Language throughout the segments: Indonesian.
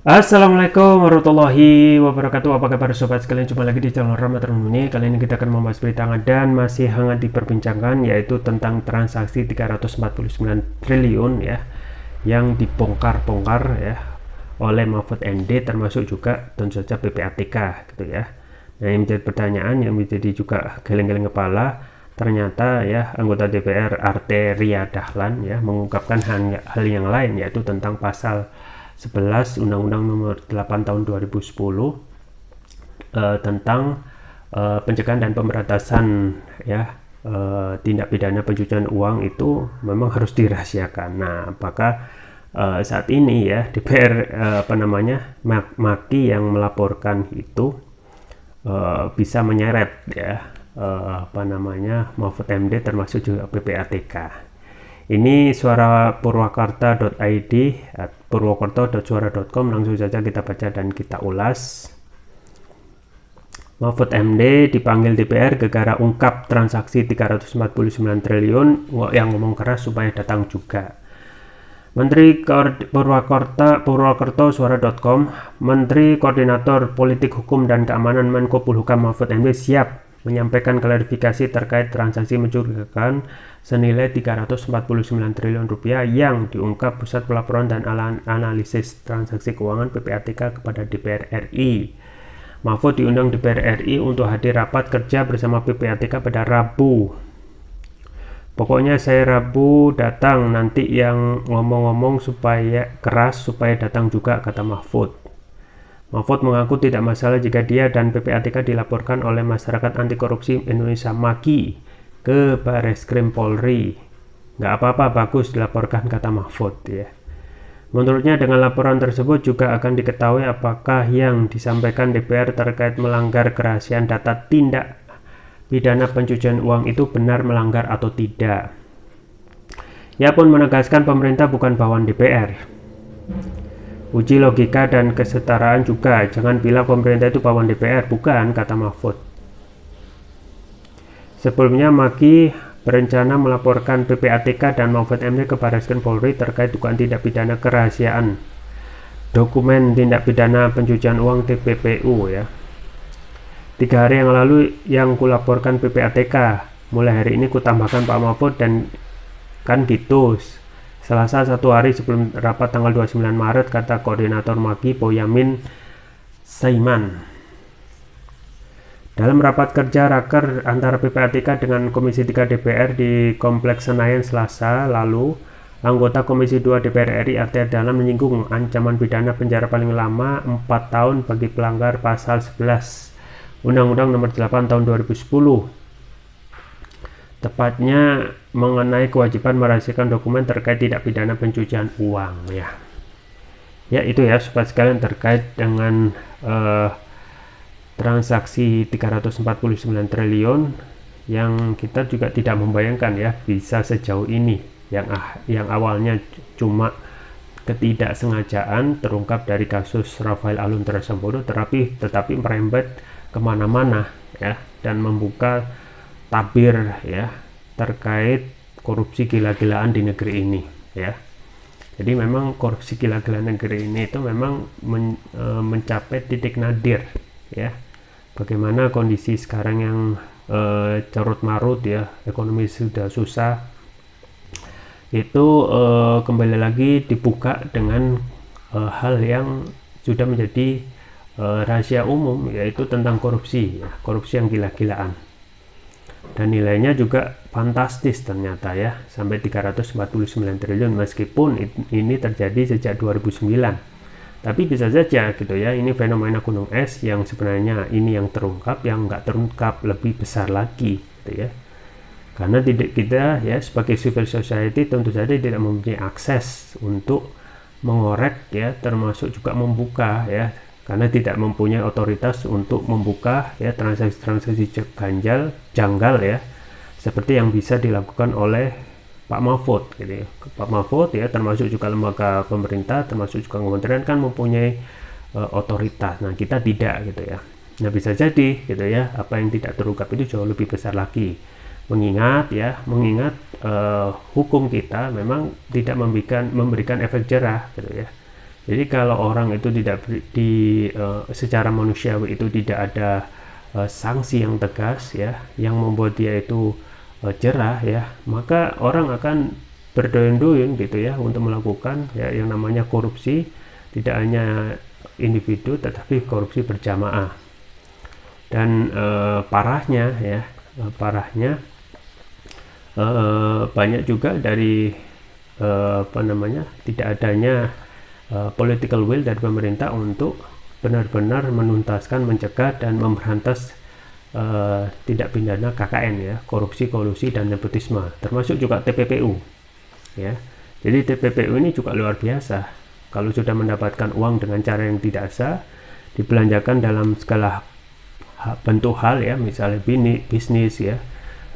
Assalamualaikum warahmatullahi wabarakatuh. Apa kabar sobat sekalian? Jumpa lagi di channel Ramadan ini. Kali ini kita akan membahas berita hangat dan masih hangat diperbincangkan, yaitu tentang transaksi 349 triliun ya yang dibongkar-bongkar ya oleh Mahfud MD, termasuk juga tentu saja PPATK gitu ya. Nah, yang menjadi pertanyaan, yang menjadi juga geleng-geleng kepala, ternyata ya anggota DPR Arteria Dahlan ya mengungkapkan hal yang lain, yaitu tentang pasal 11 Undang-Undang Nomor 8 Tahun 2010 tentang pencegahan dan pemberantasan ya tindak pidana pencucian uang itu memang harus dirahasiakan. Nah, apakah saat ini ya DPR Maki yang melaporkan itu bisa menyeret ya Mahfud MD termasuk juga PPATK. Ini suara purwakarta.id, purwokerto.suara.com. Langsung saja kita baca dan kita ulas. Mahfud MD dipanggil DPR gara-gara ungkap transaksi 349 triliun, yang ngomong keras supaya datang juga. Menteri Purwokerto Suara.com, Menteri Koordinator Politik Hukum dan Keamanan Menko Polhukam Mahfud MD siap menyampaikan klarifikasi terkait transaksi mencurigakan senilai 349 triliun rupiah yang diungkap Pusat Pelaporan dan Analisis Transaksi Keuangan PPATK kepada DPR RI. Mahfud diundang DPR RI untuk hadir rapat kerja bersama PPATK pada Rabu. Pokoknya saya Rabu datang, nanti yang ngomong-ngomong supaya keras supaya datang juga, kata Mahfud. Mahfud mengaku tidak masalah jika dia dan PPATK dilaporkan oleh Masyarakat Anti Korupsi Indonesia Maki ke Barreskrim Polri. Nggak apa-apa, bagus dilaporkan, kata Mahfud ya. Menurutnya dengan laporan tersebut juga akan diketahui apakah yang disampaikan DPR terkait melanggar kerahasiaan data tindak pidana pencucian uang itu benar melanggar atau tidak. Ia pun menegaskan pemerintah bukan bawahan DPR. Uji logika dan kesetaraan juga, jangan bilang pemerintah itu bawahan DPR, bukan, kata Mahfud. Sebelumnya Maki berencana melaporkan PPATK dan Mahfud MD ke Barreskrim Polri terkait dugaan tindak pidana kerahasiaan dokumen tindak pidana pencucian uang TPPU ya. 3 hari yang lalu yang kulaporkan PPATK, mulai hari ini kutambahkan Pak Mahfud, dan kan gitu. Selasa 1 hari sebelum rapat tanggal 29 Maret, kata Koordinator Maki Boyamin Saiman. Dalam rapat kerja raker antara PPATK dengan Komisi 3 DPR di Kompleks Senayan Selasa lalu, anggota Komisi 2 DPR RI Arteria Dahlan menyinggung ancaman pidana penjara paling lama 4 tahun bagi pelanggar pasal 11 Undang-Undang Nomor 8 Tahun 2010. Tepatnya mengenai kewajiban merahasiakan dokumen terkait tidak pidana pencucian uang ya. Ya itu ya sobat sekalian terkait dengan transaksi 349 triliun yang kita juga tidak membayangkan ya bisa sejauh ini, yang awalnya cuma ketidaksengajaan terungkap dari kasus Rafael Alun Trisambodo, tetapi merembet kemana-mana ya dan membuka tabir ya terkait korupsi gila-gilaan di negeri ini ya. Jadi memang korupsi gila-gilaan negeri ini itu memang mencapai titik nadir ya. Bagaimana kondisi sekarang yang carut marut ya, ekonomi sudah susah, itu kembali lagi dibuka dengan hal yang sudah menjadi rahasia umum, yaitu tentang korupsi ya, korupsi yang gila-gilaan. Dan nilainya juga fantastis ternyata ya, sampai 349 triliun meskipun ini terjadi sejak 2009. Tapi bisa saja gitu ya, ini fenomena gunung es yang sebenarnya ini yang terungkap, yang nggak terungkap lebih besar lagi gitu ya. Karena kita ya sebagai civil society tentu saja tidak mempunyai akses untuk mengorek ya, termasuk juga membuka ya, karena tidak mempunyai otoritas untuk membuka ya transaksi-transaksi janggal ya seperti yang bisa dilakukan oleh Pak Mahfud gitu ya. Pak Mahfud ya termasuk juga lembaga pemerintah, termasuk juga kementerian kan mempunyai otoritas. Nah, kita tidak gitu ya. Nah, bisa jadi gitu ya, apa yang tidak terungkap itu jauh lebih besar lagi. Mengingat hukum kita memang tidak memberikan efek jerah gitu ya. Jadi kalau orang itu tidak secara manusiawi itu tidak ada sanksi yang tegas ya, yang membuat dia itu jerah ya, maka orang akan berduyun-duyun gitu ya untuk melakukan ya yang namanya korupsi, tidak hanya individu tetapi korupsi berjamaah. Dan parahnya ya, banyak juga dari tidak adanya political will dari pemerintah untuk benar-benar menuntaskan, mencegah dan memberantas tindak pidana KKN ya, korupsi, kolusi dan nepotisme, termasuk juga TPPU ya. Jadi TPPU ini juga luar biasa. Kalau sudah mendapatkan uang dengan cara yang tidak sah, dibelanjakan dalam segala bentuk hal ya, misalnya bisnis ya,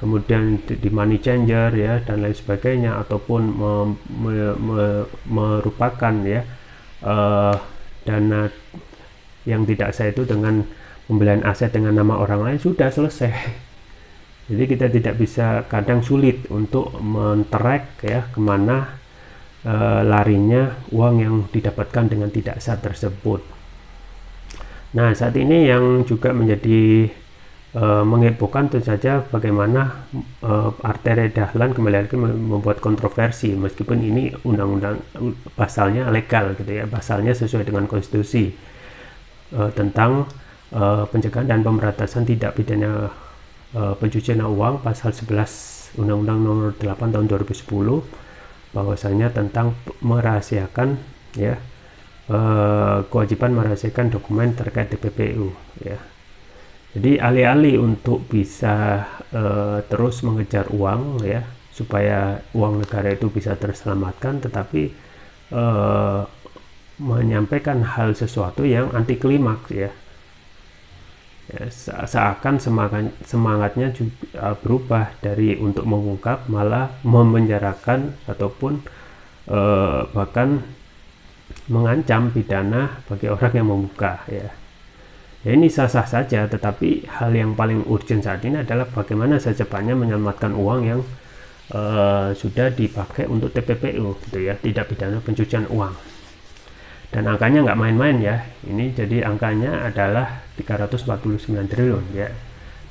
kemudian di money changer ya dan lain sebagainya, ataupun merupakan ya dana yang tidak sah itu dengan pembelian aset dengan nama orang lain, sudah selesai. Jadi kita tidak bisa, kadang sulit untuk men-track ya kemana larinya uang yang didapatkan dengan tidak sah tersebut. Nah, saat ini yang juga menjadi menghebohkan tentu saja bagaimana Arteria Dahlan kembali lagi membuat kontroversi, meskipun ini undang-undang pasalnya legal gitu ya, pasalnya sesuai dengan konstitusi tentang pencegahan dan pemberantasan tindak pidana pencucian uang, pasal 11 Undang-Undang Nomor 8 Tahun 2010, bahwasanya tentang merahasiakan ya, kewajiban merahasiakan dokumen terkait TPPU ya. Jadi alih-alih untuk bisa terus mengejar uang ya, supaya uang negara itu bisa terselamatkan, tetapi menyampaikan hal sesuatu yang anti klimaks ya. Seakan semangatnya juga berubah dari untuk mengungkap malah memenjarakan ataupun bahkan mengancam pidana bagi orang yang membuka ya. Ya, ini sah-sah saja, tetapi hal yang paling urgent saat ini adalah bagaimana secepatnya menyelamatkan uang yang sudah dipakai untuk TPPU gitu ya, tidak pidana pencucian uang. Dan angkanya nggak main-main ya, ini jadi angkanya adalah 349 triliun ya.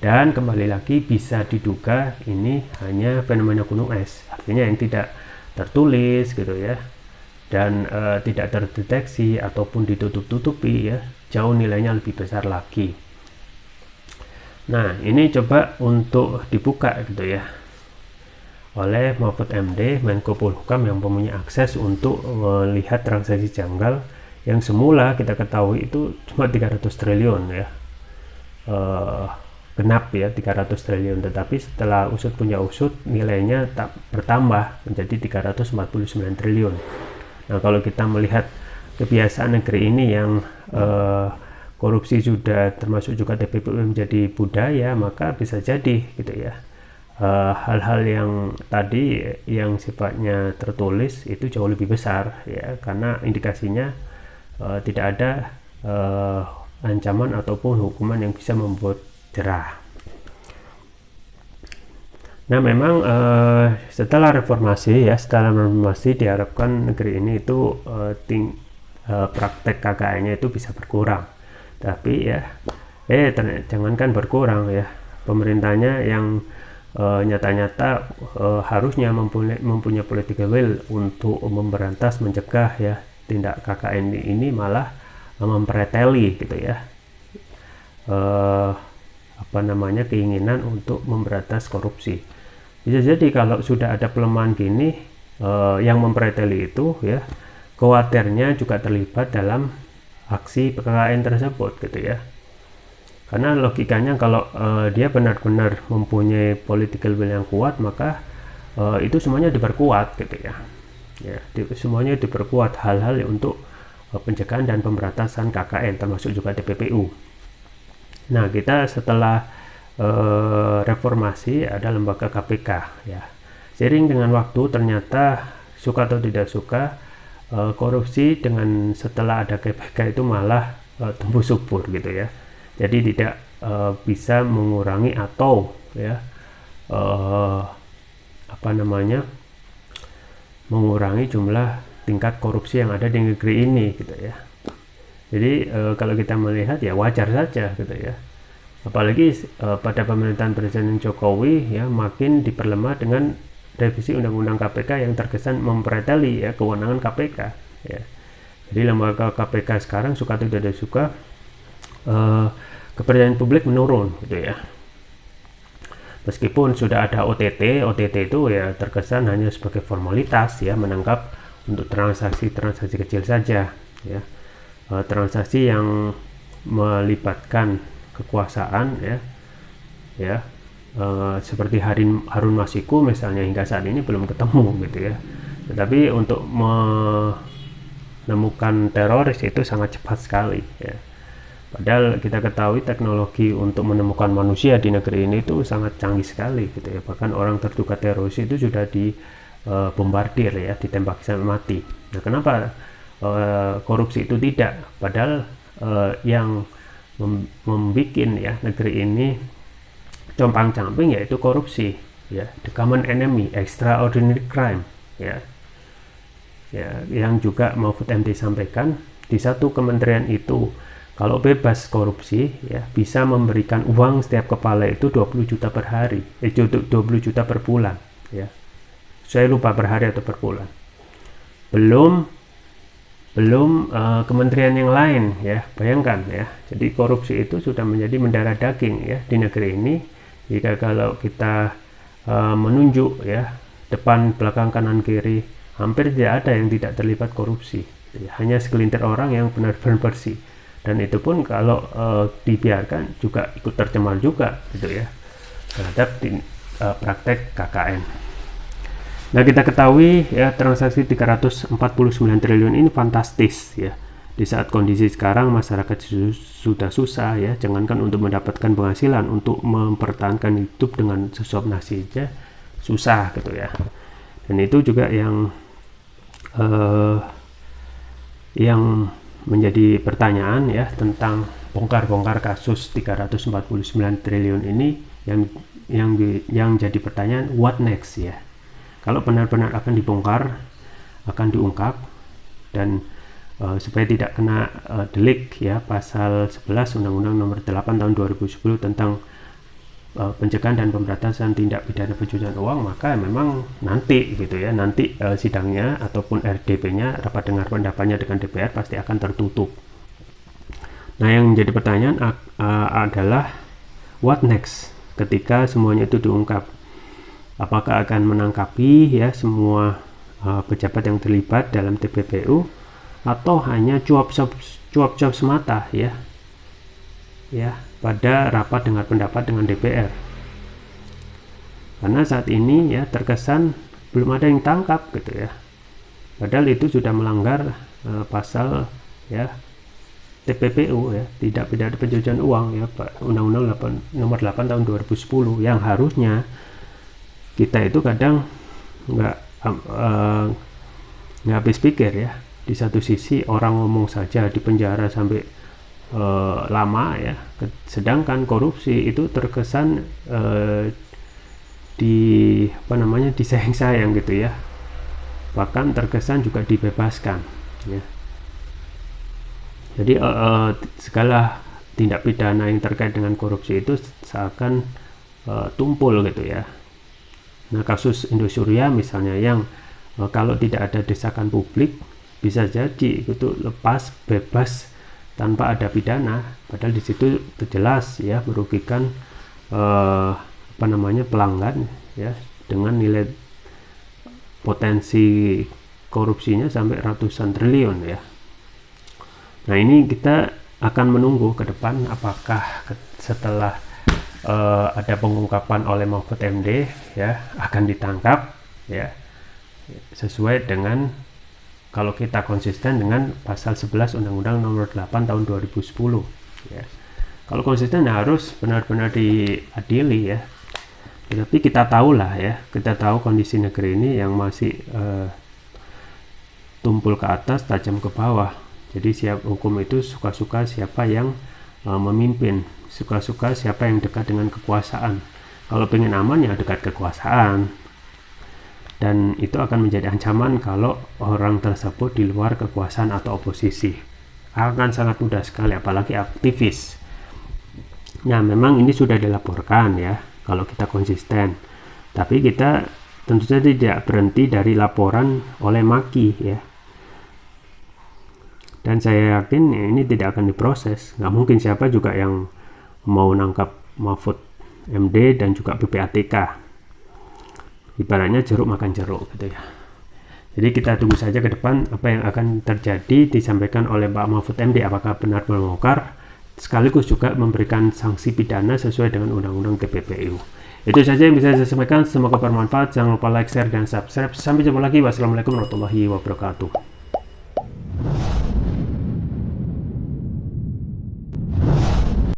Dan kembali lagi bisa diduga ini hanya fenomena gunung es, artinya yang tidak tertulis gitu ya, dan tidak terdeteksi ataupun ditutup-tutupi ya, jauh nilainya lebih besar lagi. Nah, ini coba untuk dibuka gitu ya oleh Mahfud MD, Menko Polhukam, yang mempunyai akses untuk melihat transaksi janggal yang semula kita ketahui itu cuma 300 triliun ya, genap ya 300 triliun, tetapi setelah usut punya usut nilainya tak bertambah menjadi 349 triliun. Nah, kalau kita melihat kebiasaan negeri ini yang korupsi sudah termasuk juga TPPU menjadi budaya, maka bisa jadi gitu ya, hal-hal yang tadi yang sifatnya tertulis itu jauh lebih besar ya, karena indikasinya tidak ada ancaman ataupun hukuman yang bisa membuat jerah. Nah, memang setelah reformasi diharapkan negeri ini itu praktek KKN-nya itu bisa berkurang, tapi ya jangankan berkurang ya, pemerintahnya yang nyata-nyata harusnya mempunyai political will untuk memberantas, mencegah ya tindak KKN ini, malah mempreteli gitu ya keinginan untuk memberantas korupsi. Bisa jadi kalau sudah ada pelemahan gini, yang mempreteli itu ya khawatirnya juga terlibat dalam aksi KKN tersebut gitu ya. Karena logikanya kalau dia benar-benar mempunyai political will yang kuat, maka itu semuanya diperkuat gitu ya. Semuanya diperkuat hal-hal untuk pencegahan dan pemberantasan KKN, termasuk juga TPPU. Nah, kita setelah reformasi ada lembaga KPK ya. Seiring dengan waktu ternyata suka atau tidak suka, korupsi dengan setelah ada KPK itu malah tumbuh subur gitu ya. Jadi tidak bisa mengurangi atau ya mengurangi jumlah tingkat korupsi yang ada di negeri ini gitu ya. Jadi kalau kita melihat ya wajar saja gitu ya. Apalagi pada pemerintahan Presiden Jokowi ya makin diperlemah dengan revisi Undang-Undang KPK yang terkesan mempreteli ya kewenangan KPK ya. Jadi lembaga KPK sekarang suka tidak suka kepercayaan publik menurun gitu ya. Meskipun sudah ada OTT itu ya terkesan hanya sebagai formalitas ya, menangkap untuk transaksi kecil saja ya. Transaksi yang melibatkan kekuasaan ya seperti Harun Masiku misalnya hingga saat ini belum ketemu gitu ya. Tetapi untuk menemukan teroris itu sangat cepat sekali ya. Padahal kita ketahui teknologi untuk menemukan manusia di negeri ini itu sangat canggih sekali gitu ya. Bahkan orang terduga teroris itu sudah dibombardir ya, ditembak sampai mati. Nah, kenapa korupsi itu tidak? Padahal yang membuat ya negeri ini compang-camping yaitu korupsi ya, the common enemy, extraordinary crime ya. Ya, yang juga Mahfud MD sampaikan di satu kementerian itu kalau bebas korupsi ya bisa memberikan uang setiap kepala itu 20 juta per hari, 20 juta per bulan ya. Saya lupa per hari atau per bulan. Belum kementerian yang lain ya, bayangkan ya. Jadi korupsi itu sudah menjadi mendarah daging ya di negeri ini. Jika kalau kita menunjuk ya depan, belakang, kanan, kiri, hampir tidak ada yang tidak terlibat korupsi ya. Hanya segelintir orang yang benar-benar bersih, dan itu pun kalau dibiarkan juga ikut tercemar juga gitu ya terhadap praktek KKN. Nah, kita ketahui ya transaksi 349 triliun ini fantastis ya. Di saat kondisi sekarang masyarakat sudah susah ya, jangankan untuk mendapatkan penghasilan, untuk mempertahankan hidup dengan sesuap nasi aja susah gitu ya. Dan itu juga yang menjadi pertanyaan ya tentang bongkar-bongkar kasus 349 triliun ini yang jadi pertanyaan, what next ya. Kalau benar-benar akan dibongkar, akan diungkap, dan supaya tidak kena delik ya pasal 11 Undang-Undang Nomor 8 Tahun 2010 tentang pencegahan dan pemberantasan tindak pidana pencucian uang, maka memang nanti gitu ya, nanti sidangnya ataupun RDP-nya, rapat dengar pendapatnya dengan DPR pasti akan tertutup. Nah, yang menjadi pertanyaan adalah what next ketika semuanya itu diungkap. Apakah akan menangkapi ya semua pejabat yang terlibat dalam TPPU, atau hanya cuap-cuap semata ya pada rapat dengar pendapat dengan DPR? Karena saat ini ya terkesan belum ada yang tangkap gitu ya, padahal itu sudah melanggar pasal ya TPPU ya, tidak pidana pencucian uang ya, Undang-Undang Nomor 8 Tahun 2010, yang harusnya kita itu kadang nggak habis pikir ya. Di satu sisi orang ngomong saja di penjara sampai lama ya, sedangkan korupsi itu terkesan disayang-sayang gitu ya, bahkan terkesan juga dibebaskan ya. Jadi segala tindak pidana yang terkait dengan korupsi itu seakan tumpul gitu ya. Nah, kasus Indosuria misalnya yang kalau tidak ada desakan publik bisa jadi itu lepas bebas tanpa ada pidana, padahal di situ jelas ya merugikan pelanggan ya, dengan nilai potensi korupsinya sampai ratusan triliun ya. Nah, ini kita akan menunggu ke depan apakah setelah ada pengungkapan oleh Mahfud MD ya akan ditangkap ya sesuai dengan, kalau kita konsisten dengan pasal 11 Undang-Undang Nomor 8 Tahun 2010 ya. Kalau konsisten harus benar-benar diadili ya. Tetapi kita tahu lah ya, kita tahu kondisi negeri ini yang masih tumpul ke atas, tajam ke bawah. Jadi hukum itu suka-suka siapa yang memimpin, suka-suka siapa yang dekat dengan kekuasaan. Kalau pengen aman ya dekat kekuasaan. dan itu akan menjadi ancaman kalau orang tersebut di luar kekuasaan atau oposisi. Akan sangat mudah sekali, apalagi aktivis. Nah, memang ini sudah dilaporkan ya kalau kita konsisten, tapi kita tentu saja tidak berhenti dari laporan oleh Maki ya, dan saya yakin ini tidak akan diproses. Nggak mungkin siapa juga yang mau nangkap Mahfud MD dan juga PPATK. Ibaratnya jeruk makan jeruk gitu ya. Jadi kita tunggu saja ke depan apa yang akan terjadi disampaikan oleh Pak Mahfud MD, apakah benar membongkar sekaligus juga memberikan sanksi pidana sesuai dengan Undang-Undang TPPU. Itu saja yang bisa saya sampaikan, semoga bermanfaat. Jangan lupa like, share, dan subscribe. Sampai jumpa lagi. Wassalamualaikum warahmatullahi wabarakatuh.